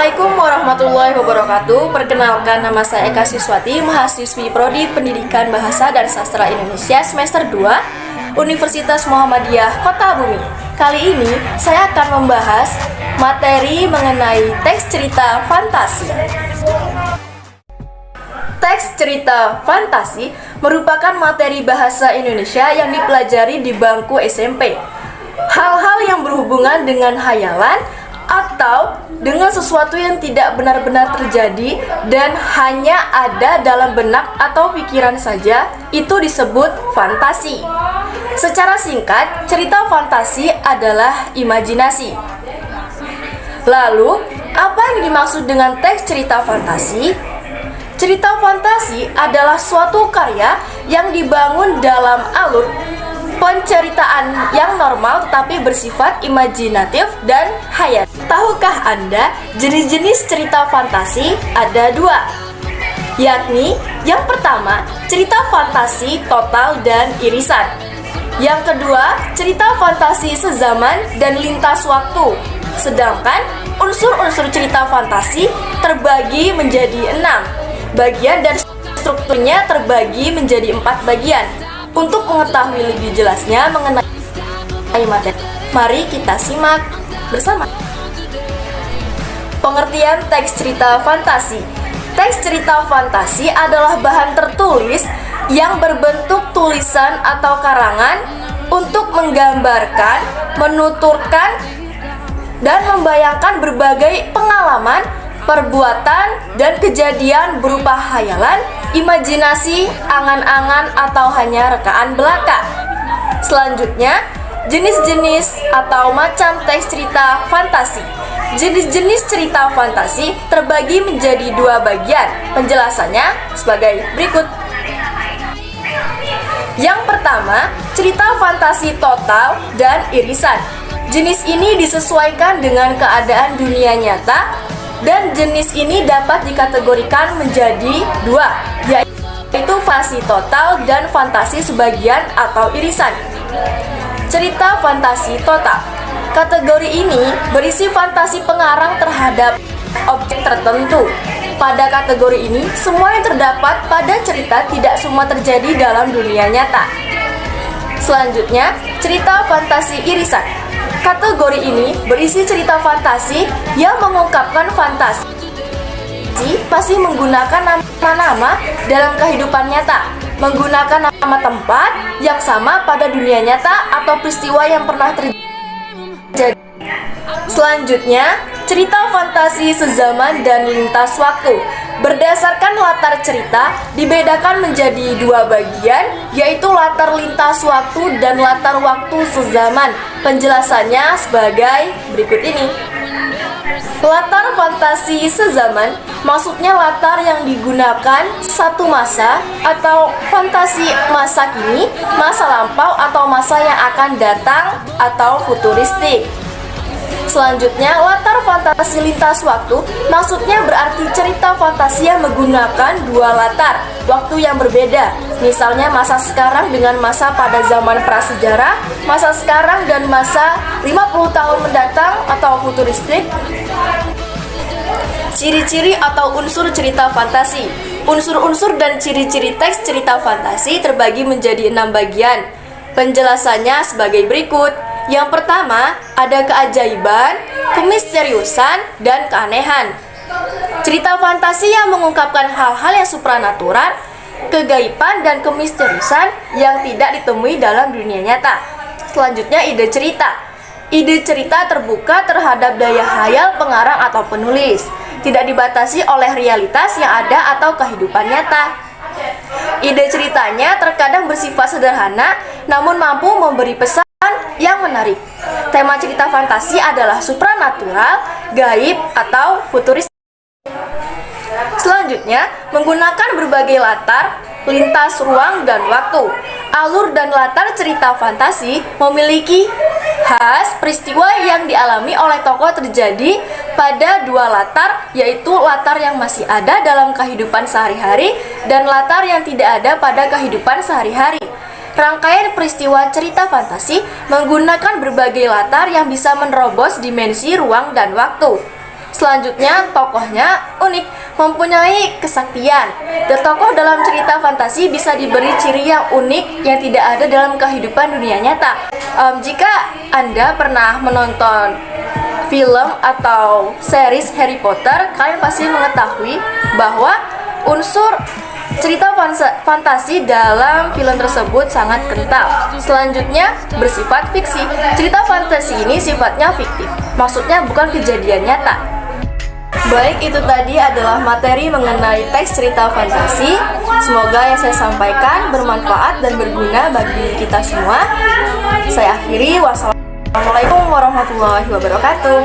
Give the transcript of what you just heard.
Assalamualaikum warahmatullahi wabarakatuh. Perkenalkan, nama saya Eka Siswati, mahasiswi Prodi Pendidikan Bahasa dan Sastra Indonesia semester 2 Universitas Muhammadiyah Kota Bumi. Kali ini saya akan membahas materi mengenai teks cerita fantasi. Teks cerita fantasi merupakan materi bahasa Indonesia yang dipelajari di bangku SMP. Hal-hal yang berhubungan dengan hayalan atau dengan sesuatu yang tidak benar-benar terjadi dan hanya ada dalam benak atau pikiran saja, itu disebut fantasi. Secara singkat, cerita fantasi adalah imajinasi. Lalu, apa yang dimaksud dengan teks cerita fantasi? Cerita fantasi adalah suatu karya yang dibangun dalam alur penceritaan yang normal tetapi bersifat imajinatif dan hayal. Tahukah Anda jenis-jenis cerita fantasi ada dua, yakni yang pertama cerita fantasi total dan irisan, yang kedua cerita fantasi sezaman dan lintas waktu. Sedangkan unsur-unsur cerita fantasi terbagi menjadi 6 bagian dan strukturnya terbagi menjadi 4 bagian. Untuk mengetahui lebih jelasnya mengenai materi, mari kita simak bersama. Pengertian teks cerita fantasi. Teks cerita fantasi adalah bahan tertulis yang berbentuk tulisan atau karangan untuk menggambarkan, menuturkan, dan membayangkan berbagai pengalaman, perbuatan, dan kejadian berupa hayalan, imajinasi, angan-angan, atau hanya rekaan belaka. Selanjutnya, jenis-jenis atau macam teks cerita fantasi. Jenis-jenis cerita fantasi terbagi menjadi 2 bagian. Penjelasannya sebagai berikut. Yang pertama, cerita fantasi total dan irisan. Jenis ini disesuaikan dengan keadaan dunia nyata, dan jenis ini dapat dikategorikan menjadi 2, yaitu fantasi total dan fantasi sebagian atau irisan. Cerita fantasi total. Kategori ini berisi fantasi pengarang terhadap objek tertentu. Pada kategori ini, semua yang terdapat pada cerita tidak semua terjadi dalam dunia nyata. Selanjutnya, cerita fantasi irisan. Kategori ini berisi cerita fantasi yang mengungkapkan fantasi masih menggunakan nama-nama dalam kehidupan nyata, menggunakan nama tempat yang sama pada dunia nyata atau peristiwa yang pernah terjadi. Selanjutnya, cerita fantasi sezaman dan lintas waktu. Berdasarkan latar cerita dibedakan menjadi 2 bagian, yaitu latar lintas waktu dan latar waktu sezaman. Penjelasannya sebagai berikut ini. Latar fantasi sezaman maksudnya latar yang digunakan satu masa atau fantasi masa kini, masa lampau, atau masa yang akan datang atau futuristik. Selanjutnya, latar fantasi lintas waktu maksudnya berarti cerita fantasi yang menggunakan 2 latar waktu yang berbeda. Misalnya masa sekarang dengan masa pada zaman prasejarah, masa sekarang dan masa 50 tahun mendatang atau futuristik. Ciri-ciri atau unsur cerita fantasi. Unsur-unsur dan ciri-ciri teks cerita fantasi terbagi menjadi 6 bagian. Penjelasannya sebagai berikut. Yang pertama, ada keajaiban, kemisteriusan, dan keanehan. Cerita fantasi yang mengungkapkan hal-hal yang supranatural, kegaiban, dan kemisteriusan yang tidak ditemui dalam dunia nyata. Selanjutnya, ide cerita. Ide cerita terbuka terhadap daya hayal pengarang atau penulis, tidak dibatasi oleh realitas yang ada atau kehidupan nyata. Ide ceritanya terkadang bersifat sederhana, namun mampu memberi pesan yang menarik. Tema cerita fantasi adalah supranatural, gaib, atau futuristik. Selanjutnya, menggunakan berbagai latar, lintas ruang dan waktu. Alur dan latar cerita fantasi memiliki khas peristiwa yang dialami oleh tokoh terjadi pada 2 latar, yaitu latar yang masih ada dalam kehidupan sehari-hari dan latar yang tidak ada pada kehidupan sehari-hari. Rangkaian peristiwa cerita fantasi menggunakan berbagai latar yang bisa menerobos dimensi ruang dan waktu. Selanjutnya, tokohnya unik, mempunyai kesaktian. Dan tokoh dalam cerita fantasi bisa diberi ciri yang unik yang tidak ada dalam kehidupan dunia nyata. Jika Anda pernah menonton film atau series Harry Potter, kalian pasti mengetahui bahwa unsur cerita fantasi dalam film tersebut sangat kental. Selanjutnya, bersifat fiksi. Cerita fantasi ini sifatnya fiktif, maksudnya bukan kejadian nyata. Baik, itu tadi adalah materi mengenai teks cerita fantasi. Semoga yang saya sampaikan bermanfaat dan berguna bagi kita semua. Saya akhiri, wassalamualaikum warahmatullahi wabarakatuh.